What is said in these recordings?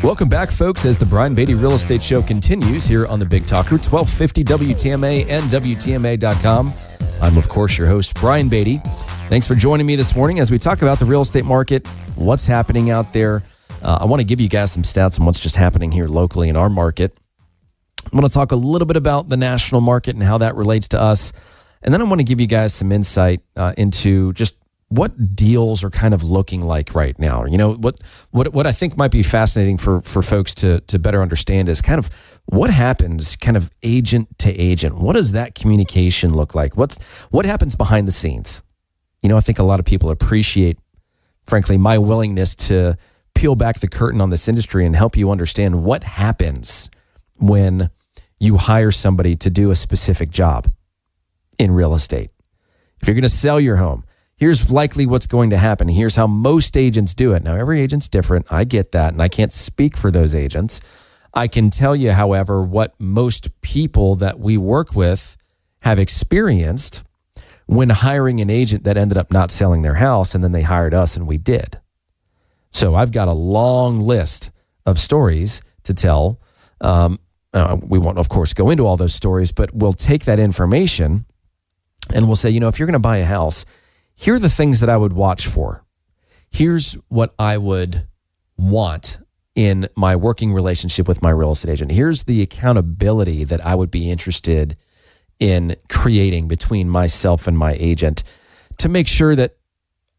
Welcome back, folks, as the Brian Beatty Real Estate Show continues here on the Big Talker, 1250 WTMA and WTMA.com. I'm, of course, your host, Brian Beatty. Thanks for joining me this morning as we talk about the real estate market, what's happening out there. I want to give you guys some stats on what's just happening here locally in our market. I want to talk a little bit about the national market and how that relates to us. And then I want to give you guys some insight into just what deals are kind of looking like right now. You know, what I think might be fascinating for folks to better understand is kind of what happens kind of agent to agent. What does that communication look like? What happens behind the scenes? You know, I think a lot of people appreciate, frankly, my willingness to peel back the curtain on this industry and help you understand what happens when you hire somebody to do a specific job in real estate. If you're going to sell your home, here's likely what's going to happen. Here's how most agents do it. Now, every agent's different. I get that, and I can't speak for those agents. I can tell you, however, what most people that we work with have experienced when hiring an agent that ended up not selling their house, and then they hired us, and we did. So I've got a long list of stories to tell. We won't, of course, go into all those stories, but we'll take that information and we'll say, you know, if you're going to buy a house, here are the things that I would watch for. Here's what I would want in my working relationship with my real estate agent. Here's the accountability that I would be interested in creating between myself and my agent to make sure that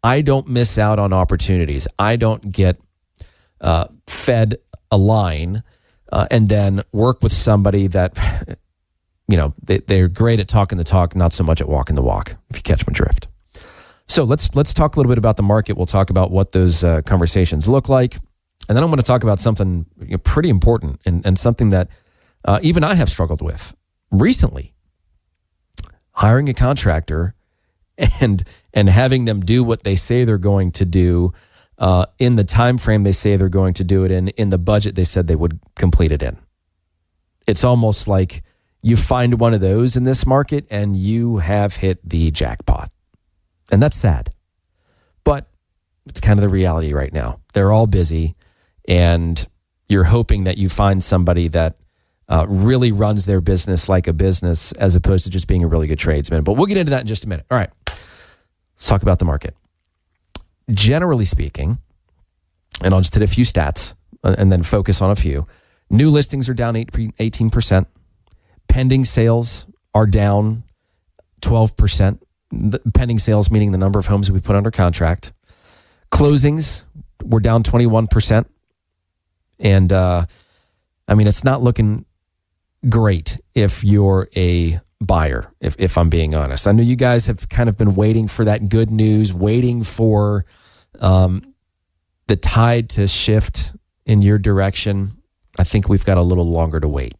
I don't miss out on opportunities. I don't get fed a line and then work with somebody that, you know, they're great at talking the talk, not so much at walking the walk, if you catch my drift. So let's talk a little bit about the market. We'll talk about what those conversations look like. And then I'm going to talk about something pretty important and something that even I have struggled with recently. Hiring a contractor and having them do what they say they're going to do in the time frame they say they're going to do it in the budget they said they would complete it in. It's almost like you find one of those in this market and you have hit the jackpot. And that's sad, but it's kind of the reality right now. They're all busy, and you're hoping that you find somebody that really runs their business like a business as opposed to just being a really good tradesman. But we'll get into that in just a minute. All right, let's talk about the market. Generally speaking, and I'll just hit a few stats and then focus on a few. New listings are down 18%. Pending sales are down 12%. The pending sales, meaning the number of homes that we put under contract. Closings were down 21%. And I mean, it's not looking great if you're a buyer, if I'm being honest. I know you guys have kind of been waiting for that good news, waiting for the tide to shift in your direction. I think we've got a little longer to wait.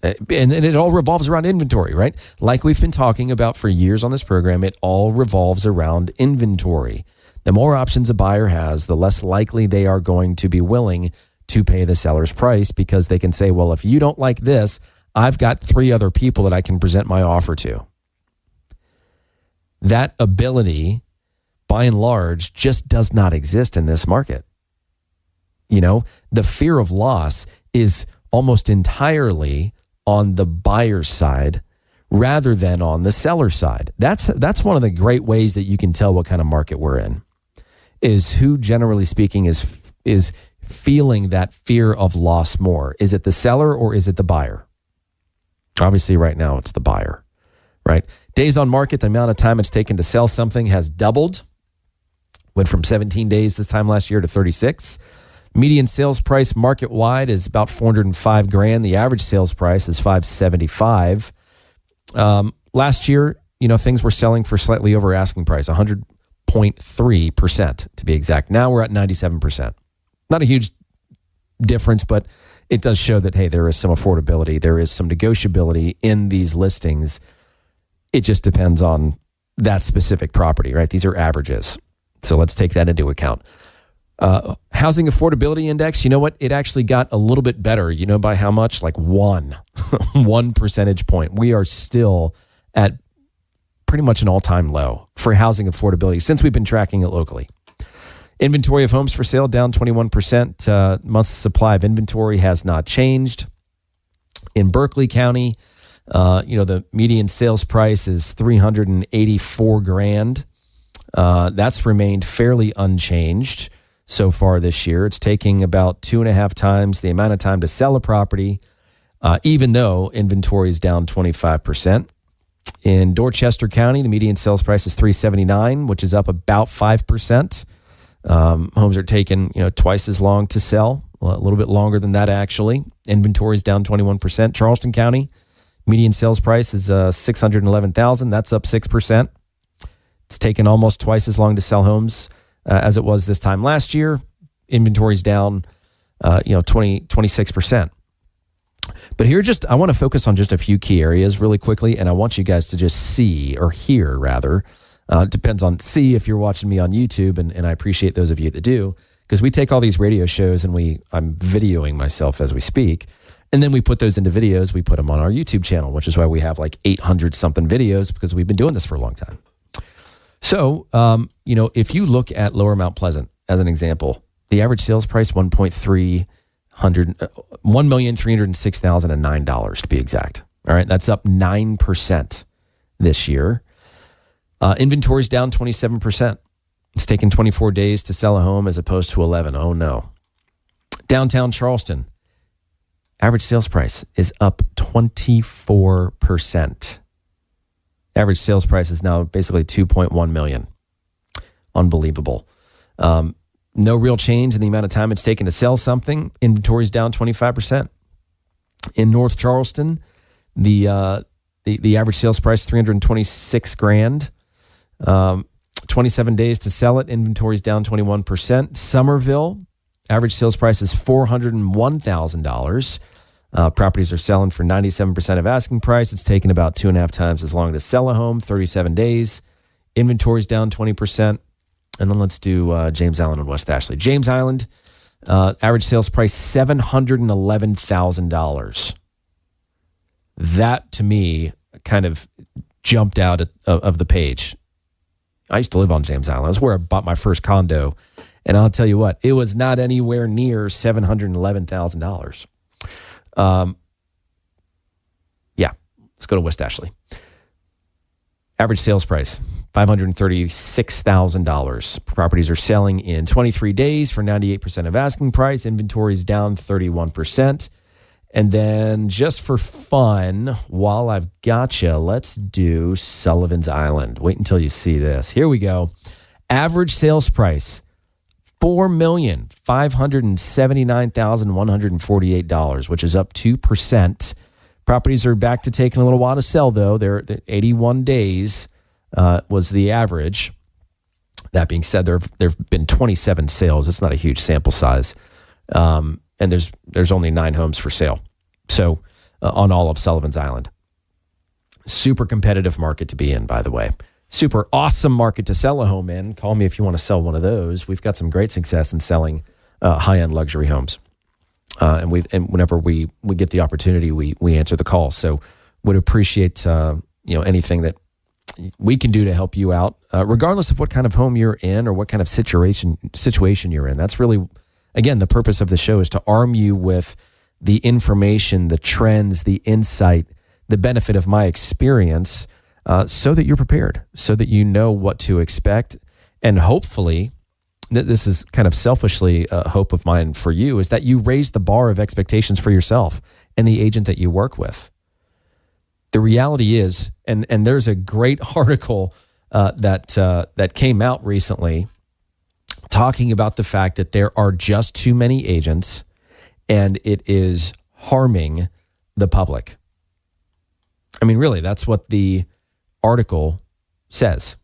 And it all revolves around inventory, right? Like we've been talking about for years on this program, it all revolves around inventory. The more options a buyer has, the less likely they are going to be willing to pay the seller's price, because they can say, well, if you don't like this, I've got 3 other people that I can present my offer to. That ability, by and large, just does not exist in this market. You know, the fear of loss is almost entirely on the buyer's side rather than on the seller's side. That's one of the great ways that you can tell what kind of market we're in, is who, generally speaking, is feeling that fear of loss more. Is it the seller or is it the buyer? Obviously, right now, it's the buyer, right? Days on market, the amount of time it's taken to sell something has doubled. Went from 17 days this time last year to 36. Median sales price market-wide is about $405,000. The average sales price is $575,000. Last year, you know, things were selling for slightly over asking price, 100.3% to be exact. Now we're at 97%. Not a huge difference, but it does show that, hey, there is some affordability. There is some negotiability in these listings. It just depends on that specific property, right? These are averages. So let's take that into account. Housing affordability index, you know what? It actually got a little bit better. You know by how much? Like 1 percentage point. We are still at pretty much an all-time low for housing affordability since we've been tracking it locally. Inventory of homes for sale down 21%. Months supply of inventory has not changed. In Berkeley County, the median sales price is $384,000. That's remained fairly unchanged so far this year. It's taking about 2.5 times the amount of time to sell a property, even though inventory is down 25%. In Dorchester County, the median sales price is $379,000, which is up about 5%. Homes are taking twice as long to sell, a little bit longer than that actually. Inventory is down 21%. Charleston County, median sales price is $611,000. That's up 6%. It's taken almost twice as long to sell homes as it was this time last year. Inventory's down, 26%. But here, I want to focus on just a few key areas really quickly, and I want you guys to just see, or hear rather. It depends on see if you're watching me on YouTube, and I appreciate those of you that do, because we take all these radio shows and I'm videoing myself as we speak, and then we put those into videos. We put them on our YouTube channel, which is why we have like 800 something videos, because we've been doing this for a long time. So, if you look at Lower Mount Pleasant as an example, the average sales price, $1,306,009 to be exact. All right. That's up 9% this year. Inventory's down 27%. It's taken 24 days to sell a home as opposed to 11. Oh no. Downtown Charleston, average sales price is up 24%. Average sales price is now basically $2.1 million. Unbelievable. No real change in the amount of time it's taken to sell something. Inventory's down 25%. In North Charleston, the average sales price $326,000. 27 days to sell it. Inventory's down 21%. Somerville, average sales price is $401,000. Properties are selling for 97% of asking price. It's taken about 2.5 times as long to sell a home, 37 days. Inventory's down 20%. And then let's do James Island and West Ashley. James Island, average sales price $711,000. That, to me, kind of jumped out of the page. I used to live on James Island. That's where I bought my first condo. And I'll tell you what, it was not anywhere near $711,000. Let's go to West Ashley. Average sales price, $536,000. Properties are selling in 23 days for 98% of asking price. Inventory is down 31%. And then just for fun, while I've got you, let's do Sullivan's Island. Wait until you see this. Here we go. Average sales price, $4,579,148, which is up 2%. Properties are back to taking a little while to sell, though. They're 81 days was the average. That being said, there have been 27 sales. It's not a huge sample size. And there's only 9 homes for sale. So on all of Sullivan's Island. Super competitive market to be in, by the way. Super awesome market to sell a home in. Call me if you want to sell one of those. We've got some great success in selling high-end luxury homes. And whenever we get the opportunity, we answer the call. So would appreciate anything that we can do to help you out, regardless of what kind of home you're in or what kind of situation you're in. That's really, again, the purpose of the show is to arm you with the information, the trends, the insight, the benefit of my experience, so that you're prepared, so that you know what to expect. And hopefully, this is kind of selfishly a hope of mine for you, is that you raise the bar of expectations for yourself and the agent that you work with. The reality is, and there's a great article that came out recently talking about the fact that there are just too many agents and it is harming the public. I mean, really, that's what the article says.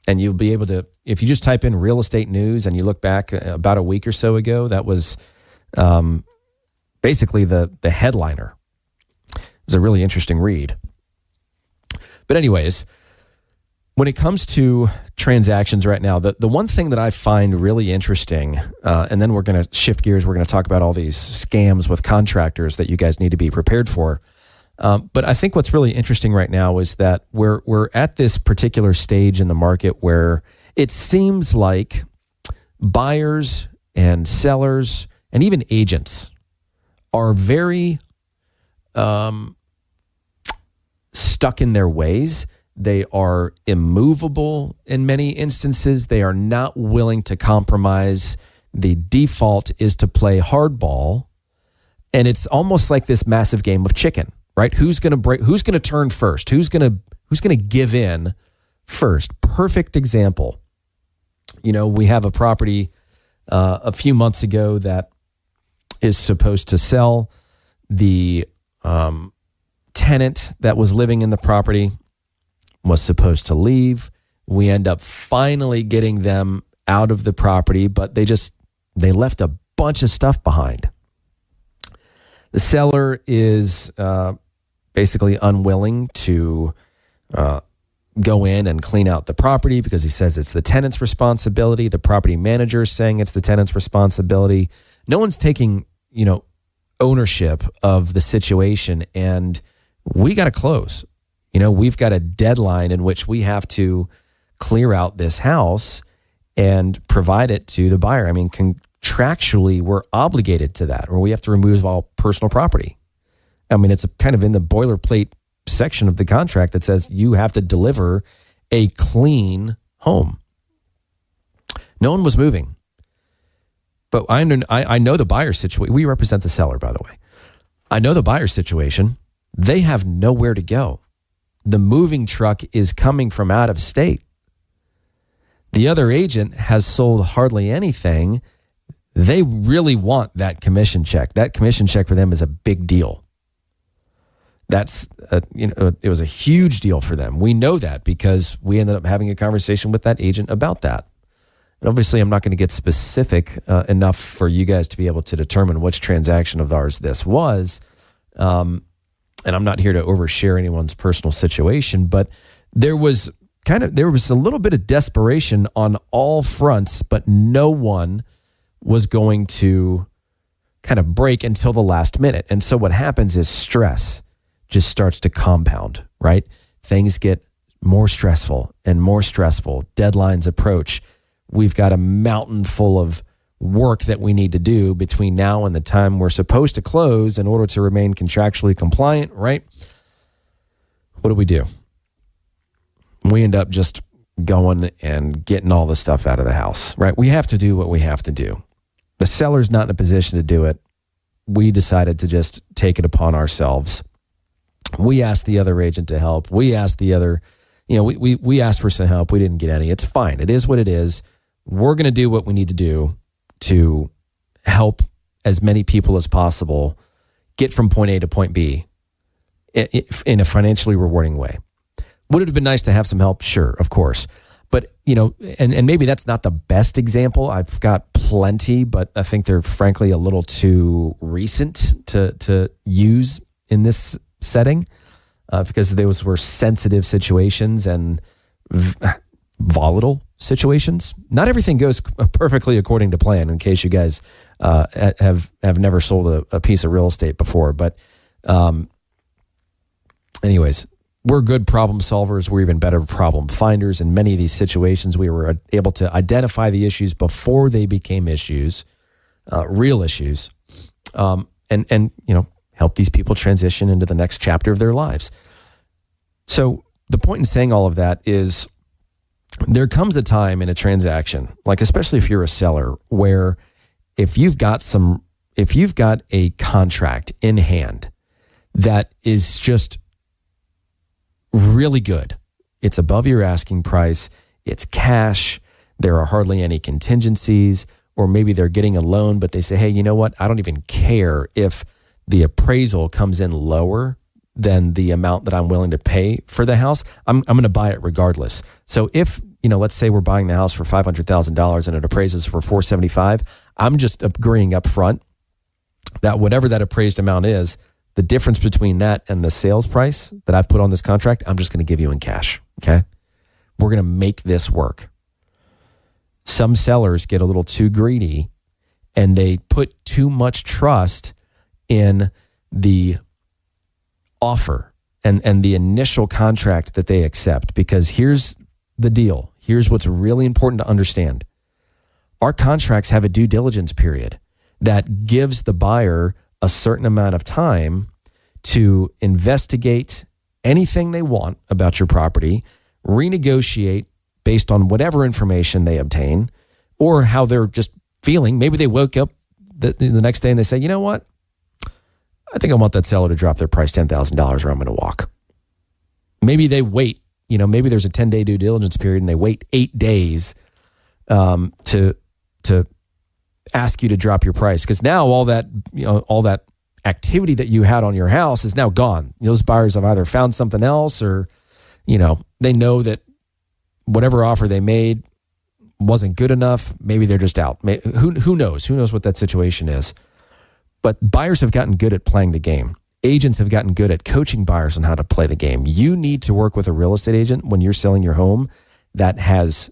And you'll be able to, if you just type in real estate news and you look back about a week or so ago, that was basically the headliner. It was a really interesting read. But anyways, when it comes to transactions right now, the one thing that I find really interesting, and then we're going to shift gears, we're going to talk about all these scams with contractors that you guys need to be prepared for. But I think what's really interesting right now is that we're at this particular stage in the market where it seems like buyers and sellers and even agents are very stuck in their ways. They are immovable in many instances. They are not willing to compromise. The default is to play hardball. And it's almost like this massive game of chicken, right? Who's going to turn first? Who's going to give in first? Perfect example. We have a property a few months ago that is supposed to sell. The tenant that was living in the property was supposed to leave. We end up finally getting them out of the property, but they left a bunch of stuff behind. The seller is basically unwilling to go in and clean out the property because he says it's the tenant's responsibility. The property manager is saying it's the tenant's responsibility. No one's taking, ownership of the situation, and we got to close. We've got a deadline in which we have to clear out this house and provide it to the buyer. I mean, contractually, we're obligated to that, or we have to remove all personal property. I mean, it's kind of in the boilerplate section of the contract that says you have to deliver a clean home. No one was moving. But I know the buyer's situation. We represent the seller, by the way. I know the buyer's situation. They have nowhere to go. The moving truck is coming from out of state. The other agent has sold hardly anything. They really want that commission check. That commission check for them is a big deal. It was a huge deal for them. We know that because we ended up having a conversation with that agent about that. And obviously, I'm not going to get specific enough for you guys to be able to determine which transaction of ours this was. And I'm not here to overshare anyone's personal situation, but there was a little bit of desperation on all fronts, but no one was going to kind of break until the last minute. And so what happens is stress just starts to compound, right? Things get more stressful and more stressful. Deadlines approach. We've got a mountain full of work that we need to do between now and the time we're supposed to close in order to remain contractually compliant, right? What do? We end up just going and getting all the stuff out of the house, right? We have to do what we have to do. The seller's not in a position to do it. We decided to just take it upon ourselves. We asked the other agent to help. We asked the other, we asked for some help. We didn't get any. It's fine. It is what it is. We're going to do what we need to do to help as many people as possible get from point A to point B in a financially rewarding way. Would it have been nice to have some help? Sure, of course. But, and maybe that's not the best example. I've got plenty, but I think they're frankly a little too recent to use in this setting because those were sensitive situations and volatile situations. Not everything goes perfectly according to plan, in case you guys have never sold a piece of real estate before. But anyways, we're good problem solvers. We're even better problem finders. In many of these situations, we were able to identify the issues before they became issues, real issues, and help these people transition into the next chapter of their lives. So the point in saying all of that is there comes a time in a transaction, like especially if you're a seller, where if you've got a contract in hand that is just really good, it's above your asking price, it's cash, there are hardly any contingencies, or maybe they're getting a loan, but they say, hey, you know what? I don't even care if the appraisal comes in lower than the amount that I'm willing to pay for the house. I'm going to buy it regardless. So if, let's say we're buying the house for $500,000 and it appraises for $475,000, I'm just agreeing up front that whatever that appraised amount is, the difference between that and the sales price that I've put on this contract, I'm just going to give you in cash. Okay. We're going to make this work. Some sellers get a little too greedy and they put too much trust in the offer and the initial contract that they accept. Because here's the deal. Here's what's really important to understand. Our contracts have a due diligence period that gives the buyer a certain amount of time to investigate anything they want about your property, renegotiate based on whatever information they obtain or how they're just feeling. Maybe they woke up the next day and they say, you know what? I think I want that seller to drop their price $10,000 or I'm going to walk. Maybe they wait, maybe there's a 10-day due diligence period and they wait 8 days to ask you to drop your price. Because now all that activity that you had on your house is now gone. Those buyers have either found something else or, they know that whatever offer they made wasn't good enough. Maybe they're just out. Who knows? Who knows what that situation is? But buyers have gotten good at playing the game. Agents have gotten good at coaching buyers on how to play the game. You need to work with a real estate agent when you're selling your home that has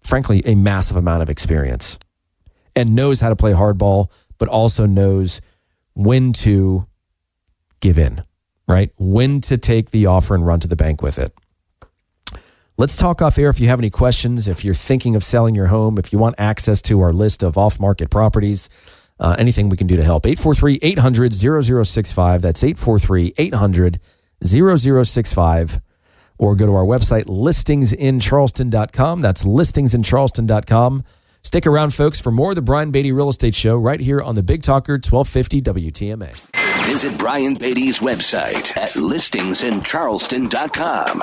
frankly, a massive amount of experience and knows how to play hardball, but also knows when to give in, right? When to take the offer and run to the bank with it. Let's talk off air if you have any questions, if you're thinking of selling your home, if you want access to our list of off-market properties, anything we can do to help. 843-800-0065. That's 843-800-0065. Or go to our website, listingsincharleston.com. That's listingsincharleston.com. Stick around, folks, for more of the Brian Beatty Real Estate Show right here on the Big Talker 1250 WTMA. Visit Brian Beatty's website at listingsincharleston.com.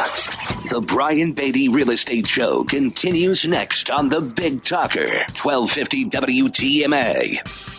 The Brian Beatty Real Estate Show continues next on the Big Talker 1250 WTMA.